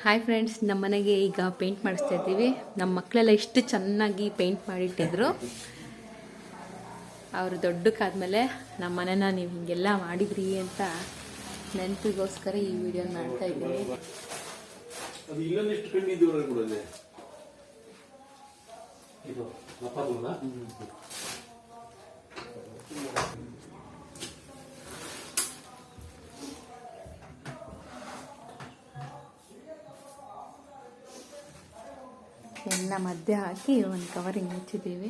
Hi friends, ನಮ್ಮ ಮನೆಗೆ ಈಗ ಪೇಂಟ್ ಮಾಡಿಸ್ತಾ ಇದ್ದೀವಿ. ನಮ್ಮ ಮಕ್ಕಳೆಲ್ಲ ಇಷ್ಟು ಚೆನ್ನಾಗಿ ಪೇಂಟ್ ಮಾಡಿಟ್ಟಿದ್ರು. ಅವರು ದೊಡ್ಡಕ್ಕಾದ್ಮೇಲೆ ನಮ್ಮ ಮನೆನ ನೀವು ಹಿಂಗೆಲ್ಲ ಮಾಡಿದ್ರಿ ಅಂತ ನೆನಪಿಗೋಸ್ಕರ ಈ ವಿಡಿಯೋ ಮಾಡ್ತಾ ಇದ್ದೀನಿ. ಎಲ್ಲ ಮಧ್ಯೆ ಹಾಕಿ ಒಂದು ಕವರಿಂಗ್ ಮುಚ್ಚಿದ್ದೀವಿ.